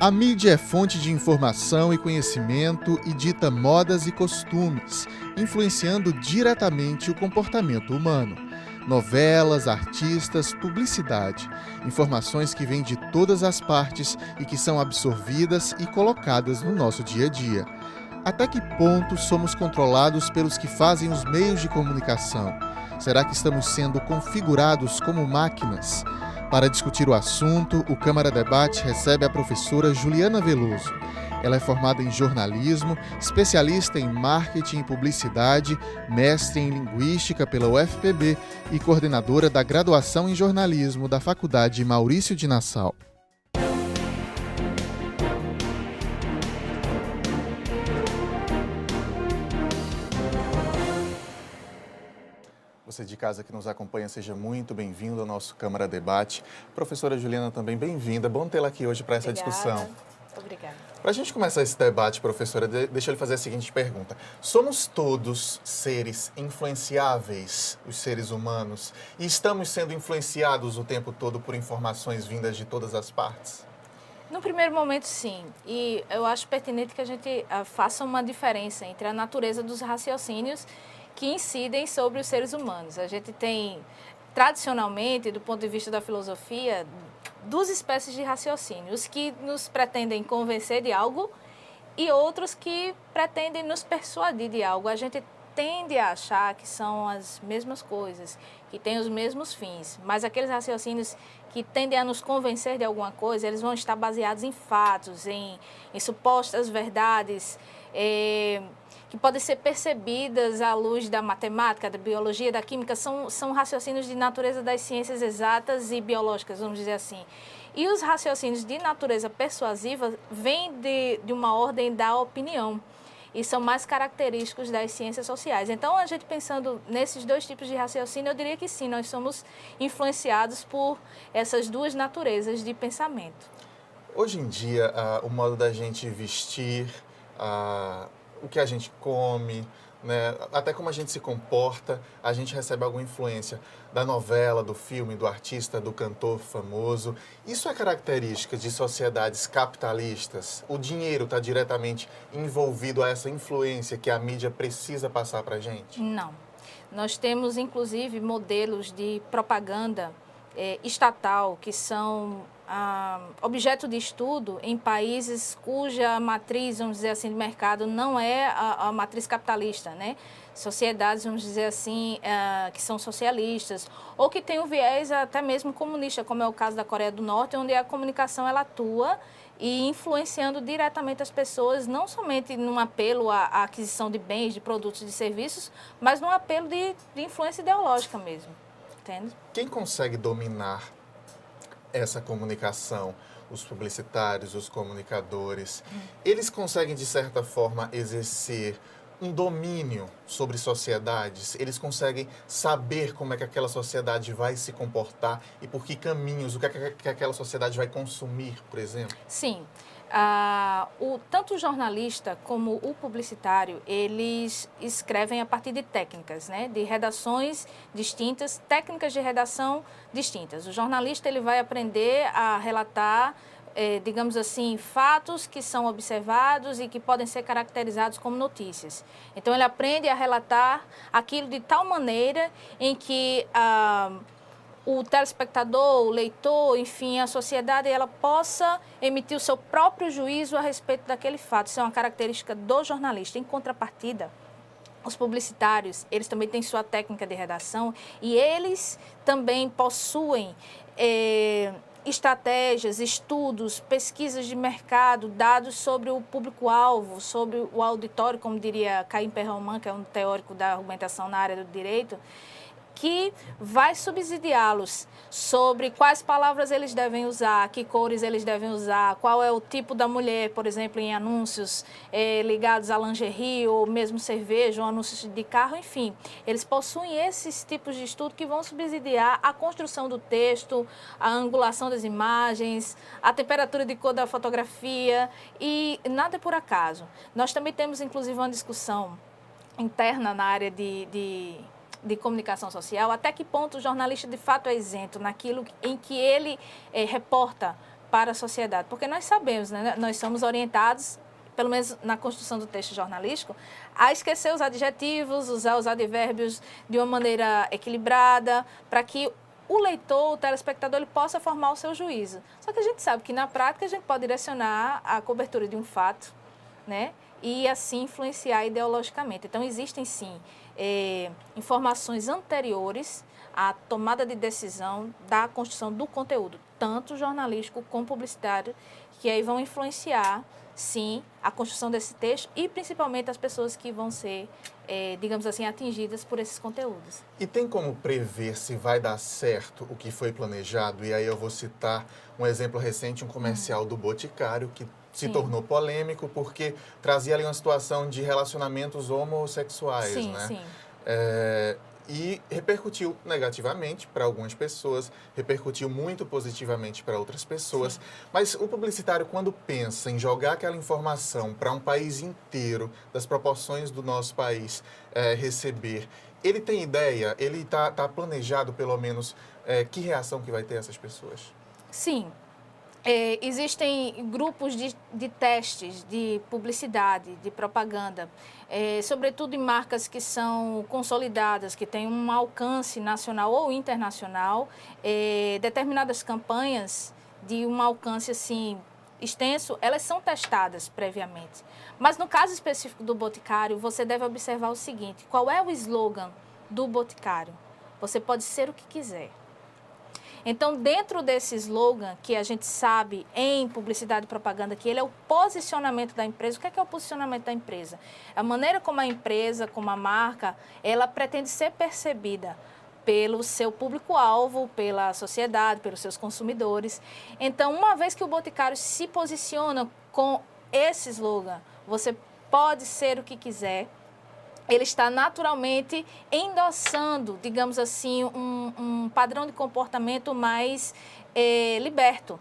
A mídia é fonte de informação e conhecimento e dita modas e costumes, influenciando diretamente o comportamento humano. Novelas, artistas, publicidade, informações que vêm de todas as partes e que são absorvidas e colocadas no nosso dia a dia. Até que ponto somos controlados pelos que fazem os meios de comunicação? Será que estamos sendo configurados como máquinas? Para discutir o assunto, o Câmara Debate recebe a professora Juliana Veloso. Ela é formada em jornalismo, especialista em marketing e publicidade, mestre em linguística pela UFPB e coordenadora da graduação em jornalismo da Faculdade Maurício de Nassau. Você de casa que nos acompanha, seja muito bem-vindo ao nosso Câmara Debate. Professora Juliana, também bem-vinda. Bom tê-la aqui hoje para essa discussão. Obrigada. Para a gente começar esse debate, professora, deixa eu lhe fazer a seguinte pergunta. Somos todos seres influenciáveis, os seres humanos, e estamos sendo influenciados o tempo todo por informações vindas de todas as partes? No primeiro momento, sim. E eu acho pertinente que a gente faça uma diferença entre a natureza dos raciocínios que incidem sobre os seres humanos. A gente tem, tradicionalmente, do ponto de vista da filosofia, duas espécies de raciocínio. Os que nos pretendem convencer de algo e outros que pretendem nos persuadir de algo. A gente tende a achar que são as mesmas coisas, que têm os mesmos fins, mas aqueles raciocínios que tendem a nos convencer de alguma coisa, eles vão estar baseados em fatos, em supostas verdades, que podem ser percebidas à luz da matemática, da biologia, da química, são raciocínios de natureza das ciências exatas e biológicas, vamos dizer assim. E os raciocínios de natureza persuasiva vêm de uma ordem da opinião e são mais característicos das ciências sociais. Então, a gente pensando nesses dois tipos de raciocínio, eu diria que sim, nós somos influenciados por essas duas naturezas de pensamento. Hoje em dia, o modo da gente vestir, o que a gente come, né? Até como a gente se comporta, a gente recebe alguma influência da novela, do filme, do artista, do cantor famoso. Isso é característica de sociedades capitalistas? O dinheiro está diretamente envolvido a essa influência que a mídia precisa passar para a gente? Não. Nós temos, inclusive, modelos de propaganda estatal que são objeto de estudo em países cuja matriz, vamos dizer assim, de mercado não é a matriz capitalista, né? Sociedades, vamos dizer assim, que são socialistas ou que têm um viés até mesmo comunista, como é o caso da Coreia do Norte, onde a comunicação ela atua e influenciando diretamente as pessoas, não somente num apelo à aquisição de bens, de produtos, de serviços, mas num apelo de influência ideológica mesmo, entende? Quem consegue dominar essa comunicação, os publicitários, os comunicadores, eles conseguem, de certa forma, exercer um domínio sobre sociedades? Eles conseguem saber como é que aquela sociedade vai se comportar e por que caminhos, o que é que aquela sociedade vai consumir, por exemplo? Sim. Tanto o jornalista como o publicitário, eles escrevem a partir de técnicas, né? De redações distintas, técnicas de redação distintas. O jornalista ele vai aprender a relatar, digamos assim, fatos que são observados e que podem ser caracterizados como notícias. Então, ele aprende a relatar aquilo de tal maneira em que o telespectador, o leitor, enfim, a sociedade, ela possa emitir o seu próprio juízo a respeito daquele fato. Isso é uma característica do jornalista. Em contrapartida, os publicitários, eles também têm sua técnica de redação e eles também possuem estratégias, estudos, pesquisas de mercado, dados sobre o público-alvo, sobre o auditório, como diria Caim Perroman, que é um teórico da argumentação na área do direito, que vai subsidiá-los sobre quais palavras eles devem usar, que cores eles devem usar, qual é o tipo da mulher, por exemplo, em anúncios ligados à lingerie ou mesmo cerveja ou anúncios de carro, enfim. Eles possuem esses tipos de estudo que vão subsidiar a construção do texto, a angulação das imagens, a temperatura de cor da fotografia e nada é por acaso. Nós também temos, inclusive, uma discussão interna na área de comunicação social, até que ponto o jornalista de fato é isento naquilo em que ele reporta para a sociedade, porque nós sabemos, né, nós somos orientados, pelo menos na construção do texto jornalístico, a esquecer os adjetivos, usar os advérbios de uma maneira equilibrada, para que o leitor, o telespectador, ele possa formar o seu juízo. Só que a gente sabe que na prática a gente pode direcionar a cobertura de um fato, né, e assim influenciar ideologicamente. Então existem sim informações anteriores à tomada de decisão da construção do conteúdo, tanto jornalístico como publicitário, que aí vão influenciar, sim, a construção desse texto e principalmente as pessoas que vão ser, digamos assim, atingidas por esses conteúdos. E tem como prever se vai dar certo o que foi planejado? E aí eu vou citar um exemplo recente, um comercial do Boticário, que se tornou polêmico porque trazia ali uma situação de relacionamentos homossexuais, né? Sim. E repercutiu negativamente para algumas pessoas, repercutiu muito positivamente para outras pessoas. Sim. Mas o publicitário, quando pensa em jogar aquela informação para um país inteiro, das proporções do nosso país receber, ele tem ideia, ele está planejado, pelo menos, que reação que vai ter essas pessoas? Sim. Existem grupos de testes de publicidade, de propaganda, sobretudo em marcas que são consolidadas, que têm um alcance nacional ou internacional, determinadas campanhas de um alcance assim extenso, elas são testadas previamente. Mas no caso específico do Boticário, você deve observar o seguinte: qual é o slogan do Boticário? Você pode ser o que quiser. Então, dentro desse slogan, que a gente sabe em publicidade e propaganda, que ele é o posicionamento da empresa. O que é o posicionamento da empresa? É a maneira como a empresa, como a marca, ela pretende ser percebida pelo seu público-alvo, pela sociedade, pelos seus consumidores. Então, uma vez que o Boticário se posiciona com esse slogan, você pode ser o que quiser, ele está naturalmente endossando, digamos assim, um padrão de comportamento mais liberto.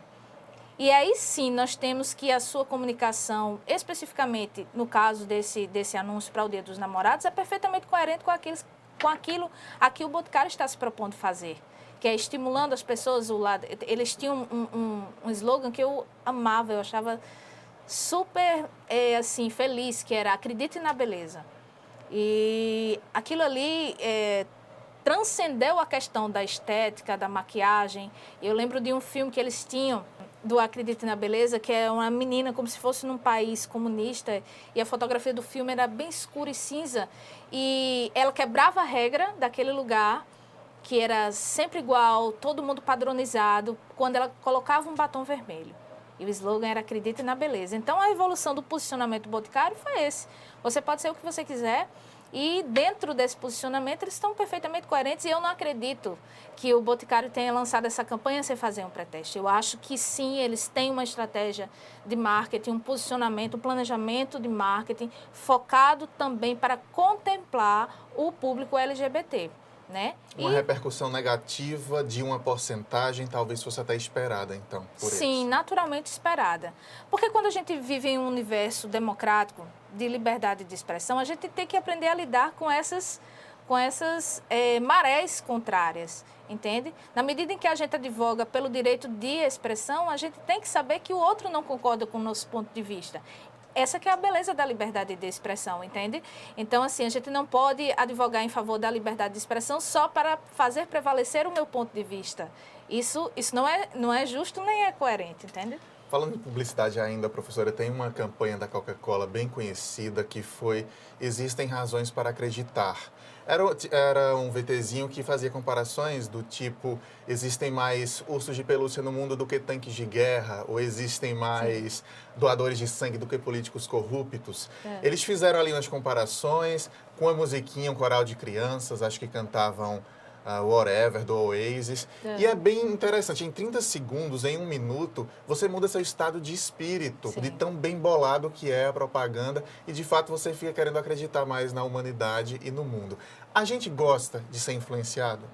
E aí sim, nós temos que a sua comunicação, especificamente no caso desse anúncio para o Dia dos Namorados, é perfeitamente coerente com aquilo a que o Boticário está se propondo fazer, que é estimulando as pessoas. Eles tinham um slogan que eu amava, eu achava super assim, feliz, que era "Acredite na beleza". E aquilo ali transcendeu a questão da estética, da maquiagem. Eu lembro de um filme que eles tinham, do Acredite na Beleza, que é uma menina como se fosse num país comunista, e a fotografia do filme era bem escura e cinza, e ela quebrava a regra daquele lugar, que era sempre igual, todo mundo padronizado, quando ela colocava um batom vermelho. E o slogan era "Acredite na beleza". Então, a evolução do posicionamento do Boticário foi esse. Você pode ser o que você quiser e, dentro desse posicionamento, eles estão perfeitamente coerentes. E eu não acredito que o Boticário tenha lançado essa campanha sem fazer um pré-teste. Eu acho que, sim, eles têm uma estratégia de marketing, um posicionamento, um planejamento de marketing focado também para contemplar o público LGBT. Né? Uma repercussão negativa de uma porcentagem talvez fosse até esperada, então, por eles. Sim, naturalmente esperada. Porque quando a gente vive em um universo democrático, de liberdade de expressão, a gente tem que aprender a lidar com essas marés contrárias, entende? Na medida em que a gente advoga pelo direito de expressão, a gente tem que saber que o outro não concorda com o nosso ponto de vista. Essa que é a beleza da liberdade de expressão, entende? Então, assim, a gente não pode advogar em favor da liberdade de expressão só para fazer prevalecer o meu ponto de vista. Isso não é justo nem é coerente, entende? Falando de publicidade ainda, professora, tem uma campanha da Coca-Cola bem conhecida que foi "Existem razões para acreditar". Era um VTzinho que fazia comparações do tipo: existem mais ursos de pelúcia no mundo do que tanques de guerra, ou existem mais doadores de sangue do que políticos corruptos. Eles fizeram ali umas comparações com a musiquinha, um coral de crianças, acho que cantavam Whatever, do Oasis. E é bem interessante, em 30 segundos, em 1 minuto, você muda seu estado de espírito, de tão bem bolado que é a propaganda, e de fato você fica querendo acreditar mais na humanidade e no mundo. A gente gosta de ser influenciado?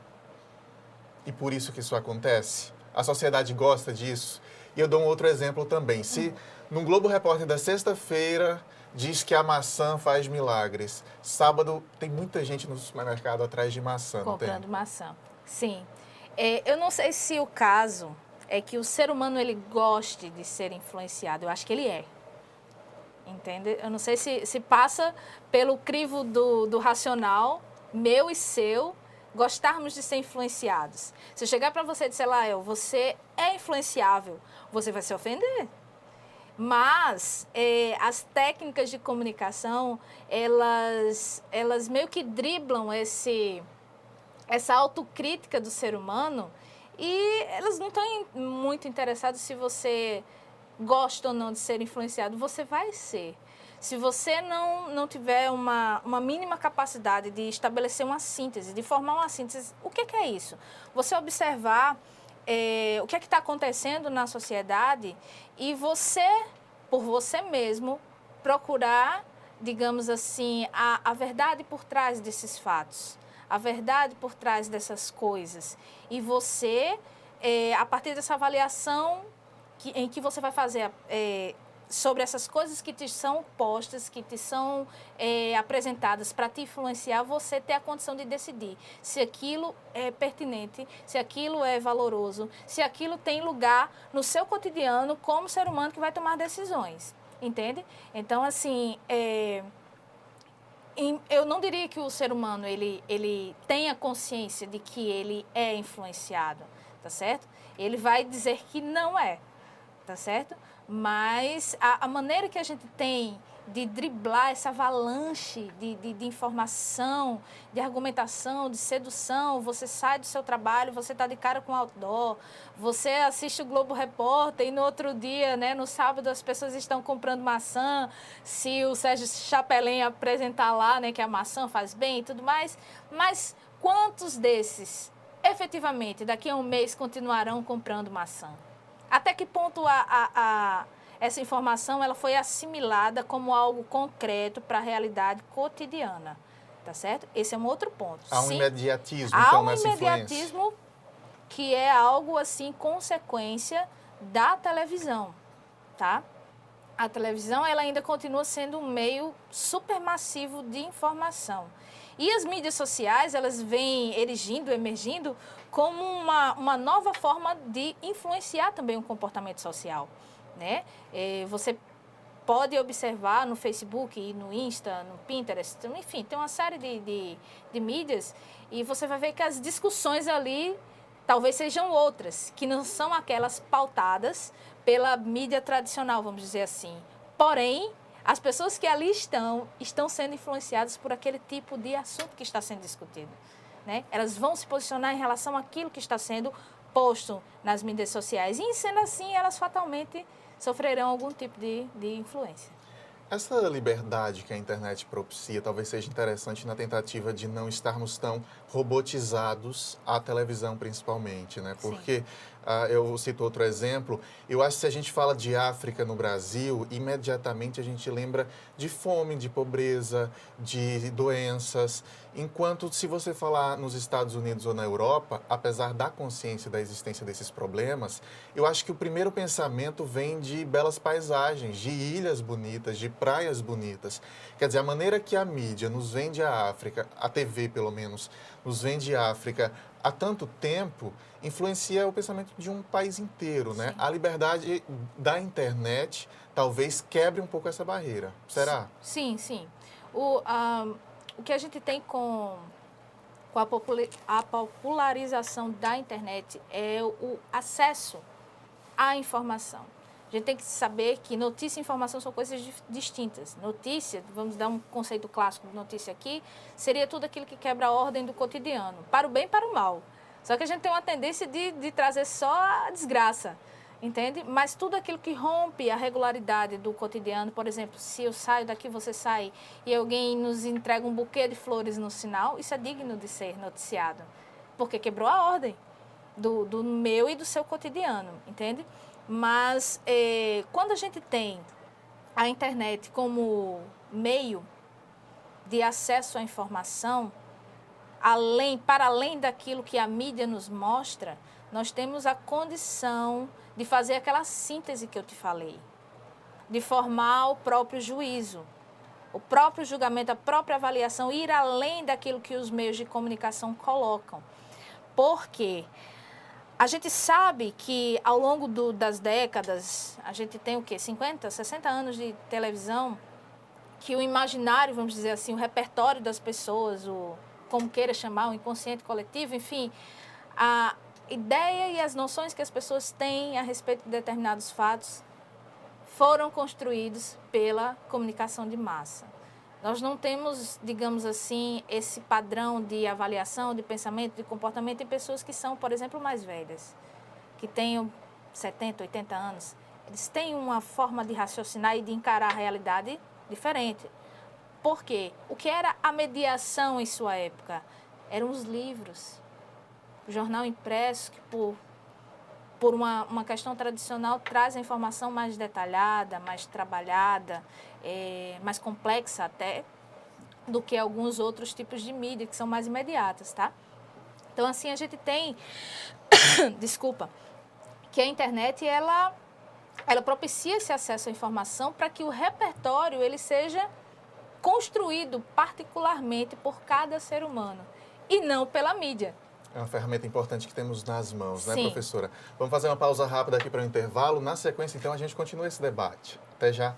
E por isso que isso acontece? A sociedade gosta disso? E eu dou um outro exemplo também. Se no Globo Repórter da sexta-feira diz que a maçã faz milagres, sábado tem muita gente no supermercado atrás de maçã, não tem? Comprando maçã, sim. Eu não sei se o caso é que o ser humano ele goste de ser influenciado. Eu acho que ele é. Entende? Eu não sei se passa pelo crivo do racional, meu e seu, gostarmos de ser influenciados. Se eu chegar para você e disser, Lael, você é influenciável, você vai se ofender. Mas as técnicas de comunicação, elas meio que driblam essa autocrítica do ser humano e elas não estão muito interessadas se você gosta ou não de ser influenciado, você vai ser. Se você não tiver uma mínima capacidade de estabelecer uma síntese, de formar uma síntese, o que é isso? Você observar o que é que está acontecendo na sociedade e você, por você mesmo, procurar, digamos assim, a verdade por trás desses fatos, a verdade por trás dessas coisas. E você, a partir dessa avaliação em que você vai fazer sobre essas coisas que te são postas, que te são apresentadas para te influenciar, você ter a condição de decidir se aquilo é pertinente, se aquilo é valoroso, se aquilo tem lugar no seu cotidiano como ser humano que vai tomar decisões, entende? Então, assim, eu não diria que o ser humano ele tenha consciência de que ele é influenciado, tá certo? Ele vai dizer que não é. Tá certo? Mas a maneira que a gente tem de driblar essa avalanche de informação, de argumentação, de sedução, você sai do seu trabalho, você está de cara com outdoor, você assiste o Globo Repórter e no outro dia, né, no sábado, as pessoas estão comprando maçã, se o Sérgio Chapelin apresentar lá, né, que a maçã faz bem e tudo mais, mas quantos desses, efetivamente, daqui a um mês continuarão comprando maçã? Até que ponto essa informação ela foi assimilada como algo concreto para a realidade cotidiana, tá certo? Esse é um outro ponto. Há um imediatismo, há então, um nessa imediatismo influência. que é algo, assim, consequência da televisão, tá? A televisão ela ainda continua sendo um meio supermassivo de informação. E as mídias sociais, elas vêm emergindo como uma nova forma de influenciar também o comportamento social, né? Você pode observar no Facebook, no Insta, no Pinterest, enfim, tem uma série de mídias e você vai ver que as discussões ali talvez sejam outras, que não são aquelas pautadas pela mídia tradicional, vamos dizer assim. Porém, as pessoas que ali estão sendo influenciadas por aquele tipo de assunto que está sendo discutido, né? Elas vão se posicionar em relação àquilo que está sendo posto nas mídias sociais. E, sendo assim, elas fatalmente sofrerão algum tipo de influência. Essa liberdade que a internet propicia talvez seja interessante na tentativa de não estarmos tão robotizados à televisão, principalmente, né? Porque eu cito outro exemplo, eu acho que se a gente fala de África no Brasil, imediatamente a gente lembra de fome, de pobreza, de doenças, enquanto se você falar nos Estados Unidos ou na Europa, apesar da consciência da existência desses problemas, eu acho que o primeiro pensamento vem de belas paisagens, de ilhas bonitas, de praias bonitas. Quer dizer, a maneira que a mídia nos vende a África, a TV pelo menos, nos vende a África há tanto tempo, influencia o pensamento de um país inteiro, né? A liberdade da internet talvez quebre um pouco essa barreira. Será? Sim, sim. O que a gente tem com a popularização da internet é o acesso à informação. A gente tem que saber que notícia e informação são coisas distintas. Notícia, vamos dar um conceito clássico de notícia aqui, seria tudo aquilo que quebra a ordem do cotidiano, para o bem e para o mal. Só que a gente tem uma tendência de trazer só a desgraça, entende? Mas tudo aquilo que rompe a regularidade do cotidiano, por exemplo, se eu saio daqui, você sai, e alguém nos entrega um buquê de flores no sinal, isso é digno de ser noticiado, porque quebrou a ordem do meu e do seu cotidiano, entende? Mas quando a gente tem a internet como meio de acesso à informação, para além daquilo que a mídia nos mostra, nós temos a condição de fazer aquela síntese que eu te falei, de formar o próprio juízo, o próprio julgamento, a própria avaliação, ir além daquilo que os meios de comunicação colocam. Porque A gente sabe que ao longo das décadas, a gente tem o quê? 50, 60 anos de televisão, que o imaginário, vamos dizer assim, o repertório das pessoas, como queira chamar, o inconsciente coletivo, enfim, a ideia e as noções que as pessoas têm a respeito de determinados fatos foram construídos pela comunicação de massa. Nós não temos, digamos assim, esse padrão de avaliação, de pensamento, de comportamento em pessoas que são, por exemplo, mais velhas, que tenham 70, 80 anos. Eles têm uma forma de raciocinar e de encarar a realidade diferente. Por quê? O que era a mediação em sua época? Eram os livros, o jornal impresso, que por uma questão tradicional, traz a informação mais detalhada, mais trabalhada, mais complexa até, do que alguns outros tipos de mídia, que são mais imediatas, tá? Então, assim, a gente tem, desculpa, que a internet, ela propicia esse acesso à informação para que o repertório, ele seja construído particularmente por cada ser humano, e não pela mídia. É uma ferramenta importante que temos nas mãos, Sim. né, professora? Vamos fazer uma pausa rápida aqui para o intervalo. Na sequência, então, a gente continua esse debate. Até já.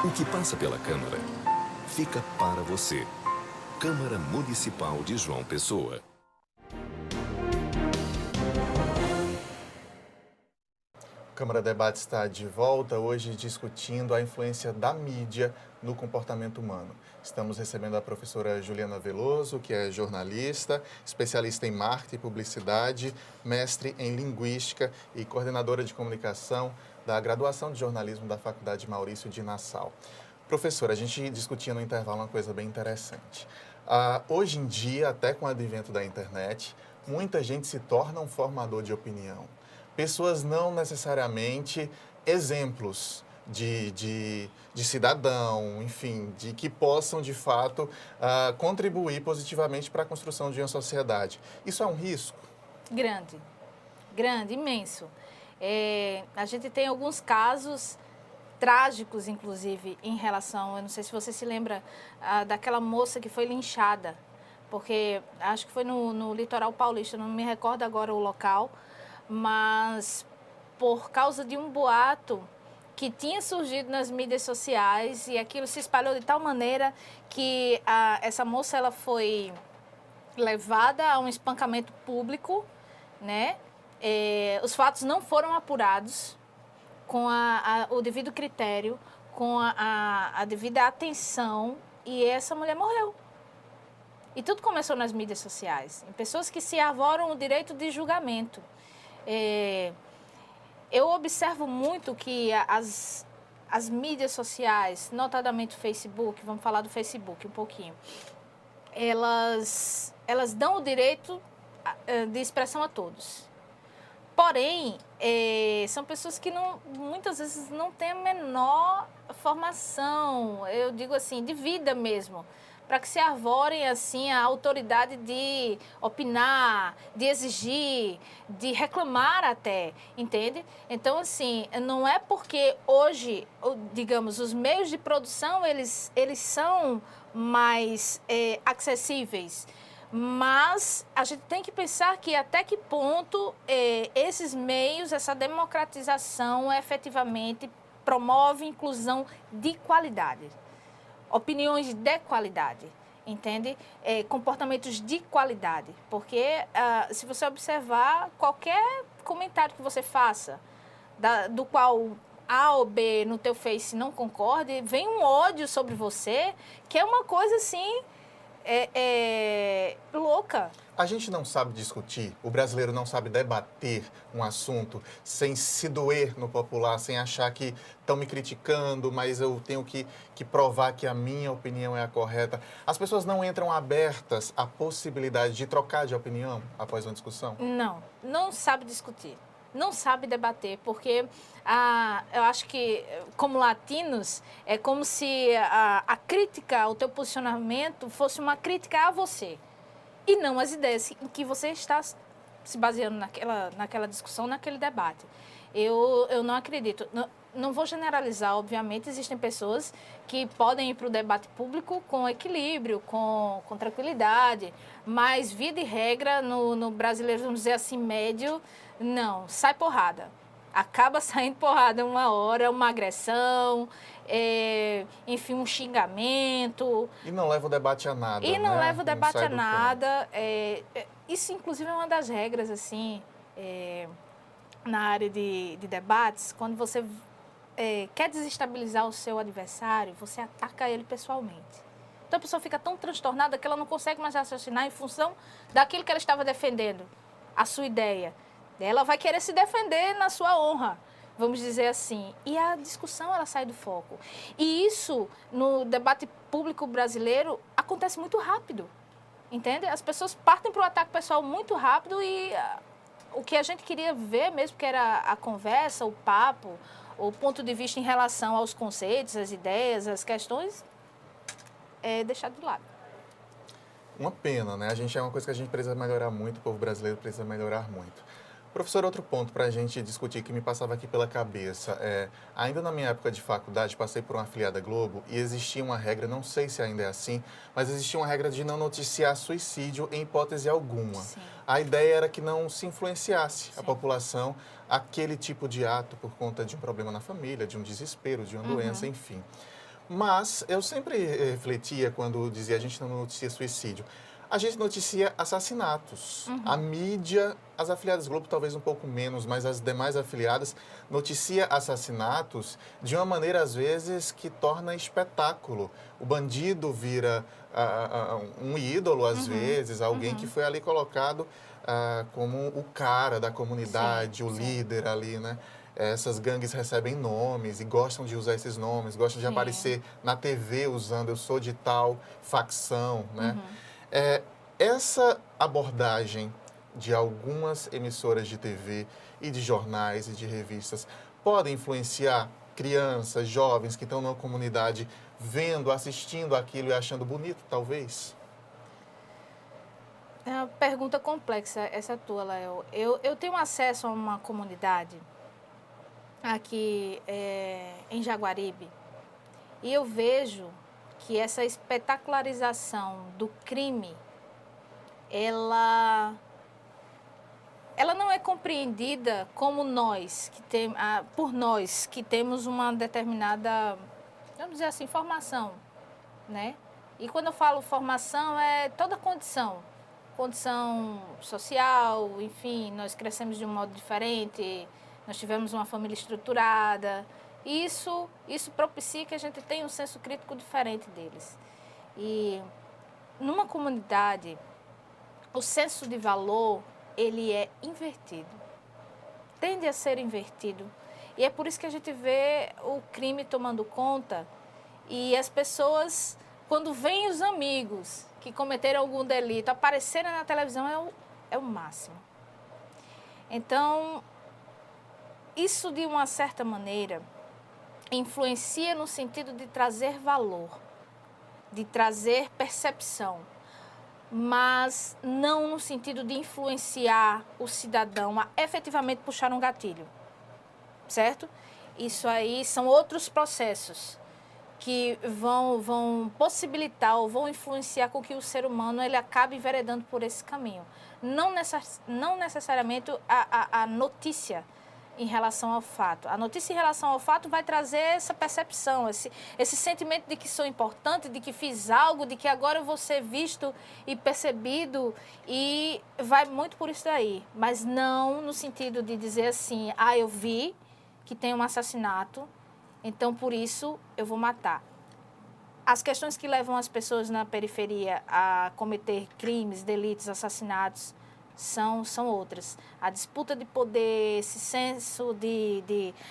O que passa pela Câmara fica para você. Câmara Municipal de João Pessoa. Câmara Debate está de volta, hoje discutindo a influência da mídia no comportamento humano. Estamos recebendo a professora Juliana Veloso, que é jornalista, especialista em marketing e publicidade, mestre em linguística e coordenadora de comunicação da graduação de jornalismo da Faculdade Maurício de Nassau. Professora, a gente discutia no intervalo uma coisa bem interessante. Hoje em dia, até com o advento da internet, muita gente se torna um formador de opinião. Pessoas não necessariamente exemplos de cidadão, enfim, de que possam, de fato, contribuir positivamente para a construção de uma sociedade. Isso é um risco? Grande, imenso. A gente tem alguns casos trágicos, inclusive, em relação, eu não sei se você se lembra, daquela moça que foi linchada, porque acho que foi no litoral paulista, não me recordo agora o local, mas por causa de um boato que tinha surgido nas mídias sociais e aquilo se espalhou de tal maneira que essa moça ela foi levada a um espancamento público, né? Os fatos não foram apurados com o devido critério, com a devida atenção, e essa mulher morreu. E tudo começou nas mídias sociais, em pessoas que se arvoram o direito de julgamento. Eu observo muito que as mídias sociais, notadamente o Facebook, vamos falar do Facebook um pouquinho, elas dão o direito de expressão a todos. Porém, são pessoas que muitas vezes não têm a menor formação, eu digo assim, de vida mesmo, para que se arvorem assim a autoridade de opinar, de exigir, de reclamar até, entende? Então, assim, não é porque hoje, digamos, os meios de produção, eles são mais acessíveis, mas a gente tem que pensar que até que ponto esses meios, essa democratização efetivamente promove inclusão de qualidade, opiniões de qualidade, entende? Comportamentos de qualidade, porque se você observar qualquer comentário que você faça, do qual A ou B no teu Face não concorde, vem um ódio sobre você, que é uma coisa assim... louca. A gente não sabe discutir, o brasileiro não sabe debater um assunto sem se doer no popular, sem achar que estão me criticando, mas eu tenho que provar que a minha opinião é a correta. As pessoas não entram abertas à possibilidade de trocar de opinião após uma discussão? Não sabe discutir. Não sabe debater, porque eu acho que, como latinos, é como se a crítica ao teu posicionamento fosse uma crítica a você, e não as ideias em que você está se baseando naquela discussão, naquele debate. Eu não acredito. Não vou generalizar, obviamente, existem pessoas que podem ir para o debate público com equilíbrio, com tranquilidade, mas, via de regra, no brasileiro, vamos dizer assim, médio, não, sai porrada. Acaba saindo porrada uma hora, uma agressão, enfim, um xingamento. E não leva o debate a nada, E não né? leva o debate a nada. Isso, inclusive, é uma das regras, assim, na área de debates, quando você quer desestabilizar o seu adversário, você ataca ele pessoalmente. Então a pessoa fica tão transtornada que ela não consegue mais raciocinar em função daquilo que ela estava defendendo, a sua ideia. Ela vai querer se defender na sua honra, vamos dizer assim. E a discussão, ela sai do foco. E isso, no debate público brasileiro, acontece muito rápido, entende? As pessoas partem para o ataque pessoal muito rápido e o que a gente queria ver mesmo, que era a conversa, o papo, o ponto de vista em relação aos conceitos, as ideias, as questões, é deixado de lado. Uma pena, né? É uma coisa que a gente precisa melhorar muito, o povo brasileiro precisa melhorar muito. Professor, outro ponto para a gente discutir que me passava aqui pela cabeça ainda na minha época de faculdade, passei por uma afiliada Globo e existia uma regra, não sei se ainda é assim, mas existia uma regra de não noticiar suicídio em hipótese alguma. Sim. A ideia era que não se influenciasse a Sim. população aquele tipo de ato por conta de um problema na família, de um desespero, de uma doença, enfim. Mas eu sempre refletia quando dizia a gente não noticia suicídio. A gente noticia assassinatos. A mídia, as afiliadas Globo talvez um pouco menos, mas as demais afiliadas noticia assassinatos de uma maneira, às vezes, que torna espetáculo. O bandido vira um ídolo, às vezes, alguém que foi ali colocado como o cara da comunidade, Sim, o líder ali, né? Essas gangues recebem nomes e gostam de usar esses nomes, gostam de aparecer na TV usando eu sou de tal facção, né? Essa abordagem de algumas emissoras de TV e de jornais e de revistas pode influenciar crianças, jovens que estão numa comunidade vendo, assistindo aquilo e achando bonito, talvez? É uma pergunta complexa essa tua, Léo. Eu tenho acesso a uma comunidade aqui em Jaguaribe e eu vejo que essa espetacularização do crime, ela não é compreendida como por nós que temos uma determinada, vamos dizer assim, formação, né? E quando eu falo formação, é toda condição social, enfim, nós crescemos de um modo diferente, nós tivemos uma família estruturada. Isso propicia que a gente tenha um senso crítico diferente deles. E numa comunidade, o senso de valor, ele é invertido. Tende a ser invertido. E é por isso que a gente vê o crime tomando conta e as pessoas, quando veem os amigos que cometeram algum delito aparecerem na televisão, é o máximo. Então, isso de uma certa maneira influencia no sentido de trazer valor, de trazer percepção, mas não no sentido de influenciar o cidadão a efetivamente puxar um gatilho, certo? Isso aí são outros processos que vão possibilitar ou vão influenciar com que o ser humano ele acabe enveredando por esse caminho. Não necessariamente a notícia em relação ao fato. A notícia em relação ao fato vai trazer essa percepção, esse sentimento de que sou importante, de que fiz algo, de que agora eu vou ser visto e percebido, e vai muito por isso daí. Mas não no sentido de dizer assim, eu vi que tem um assassinato, então por isso eu vou matar. As questões que levam as pessoas na periferia a cometer crimes, delitos, assassinatos, são outras. A disputa de poder, esse senso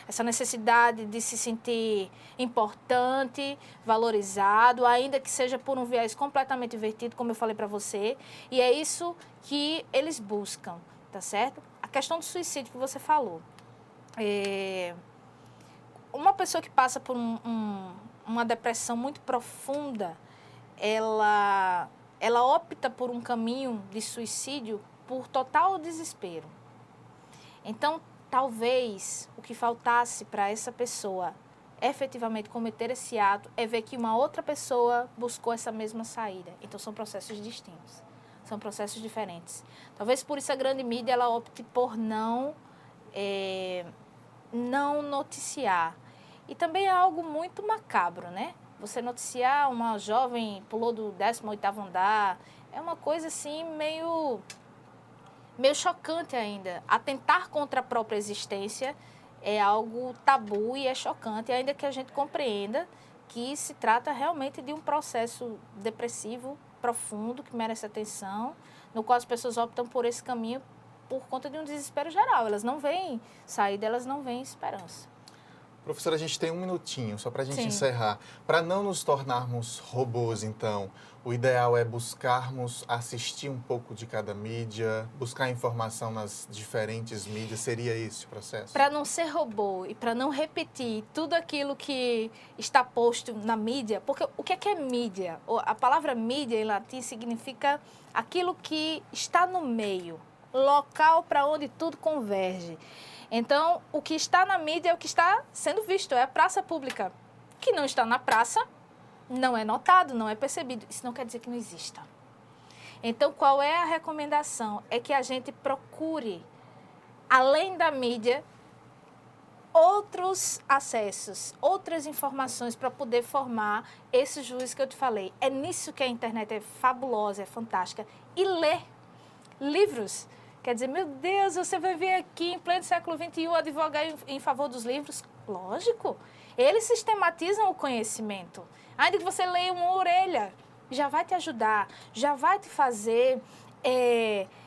essa necessidade de se sentir importante, valorizado, ainda que seja por um viés completamente invertido, como eu falei para você, e é isso que eles buscam, tá certo? A questão do suicídio que você falou. Uma pessoa que passa por uma depressão muito profunda, ela opta por um caminho de suicídio por total desespero. Então, talvez o que faltasse para essa pessoa efetivamente cometer esse ato é ver que uma outra pessoa buscou essa mesma saída. Então, são processos distintos, são processos diferentes. Talvez por isso a grande mídia ela opte por não noticiar. E também é algo muito macabro, né? Você noticiar uma jovem pulou do 18º andar, é uma coisa assim meio chocante ainda. Atentar contra a própria existência é algo tabu e é chocante, ainda que a gente compreenda que se trata realmente de um processo depressivo profundo, que merece atenção, no qual as pessoas optam por esse caminho por conta de um desespero geral. Elas não veem saída, elas não veem esperança. Professora, a gente tem um minutinho só para a gente Sim. encerrar. Para não nos tornarmos robôs, então, o ideal é buscarmos assistir um pouco de cada mídia, buscar informação nas diferentes mídias. Seria esse o processo? Para não ser robô e para não repetir tudo aquilo que está posto na mídia, porque o que é mídia? A palavra mídia em latim significa aquilo que está no meio, local para onde tudo converge. Então, o que está na mídia é o que está sendo visto, é a praça pública. O que não está na praça não é notado, não é percebido. Isso não quer dizer que não exista. Então, qual é a recomendação? É que a gente procure, além da mídia, outros acessos, outras informações para poder formar esse juízo que eu te falei. É nisso que a internet é fabulosa, é fantástica. E ler livros. Quer dizer, meu Deus, você vai vir aqui em pleno século XXI advogar em favor dos livros? Lógico. Eles sistematizam o conhecimento. Ainda que você leia uma orelha, já vai te ajudar, já vai te fazer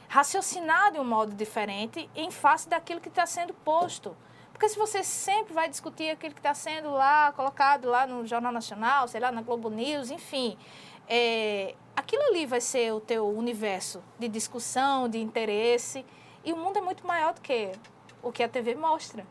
raciocinar de um modo diferente em face daquilo que está sendo posto. Porque se você sempre vai discutir aquilo que está sendo lá, colocado lá no Jornal Nacional, sei lá, na Globo News, enfim, aquilo ali vai ser o teu universo de discussão, de interesse, e o mundo é muito maior do que o que a TV mostra.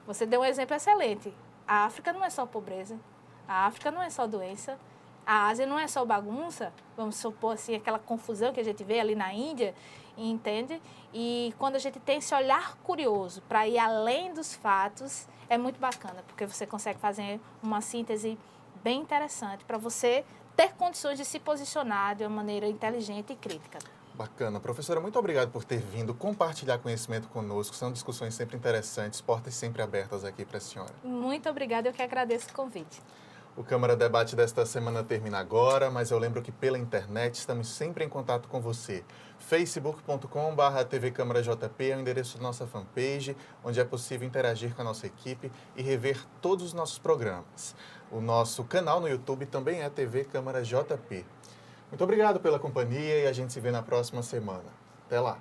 Você deu um exemplo excelente. A África não é só pobreza, a África não é só doença, a Ásia não é só bagunça, vamos supor assim, aquela confusão que a gente vê ali na Índia, entende? E quando a gente tem esse olhar curioso para ir além dos fatos, é muito bacana, porque você consegue fazer uma síntese bem interessante para você ter condições de se posicionar de uma maneira inteligente e crítica. Bacana. Professora, muito obrigado por ter vindo compartilhar conhecimento conosco. São discussões sempre interessantes, portas sempre abertas aqui para a senhora. Muito obrigada, eu que agradeço o convite. O Câmara Debate desta semana termina agora, mas eu lembro que pela internet estamos sempre em contato com você. facebook.com/TV Câmara JP é o endereço da nossa fanpage, onde é possível interagir com a nossa equipe e rever todos os nossos programas. O nosso canal no YouTube também é TV Câmara JP. Muito obrigado pela companhia e a gente se vê na próxima semana. Até lá!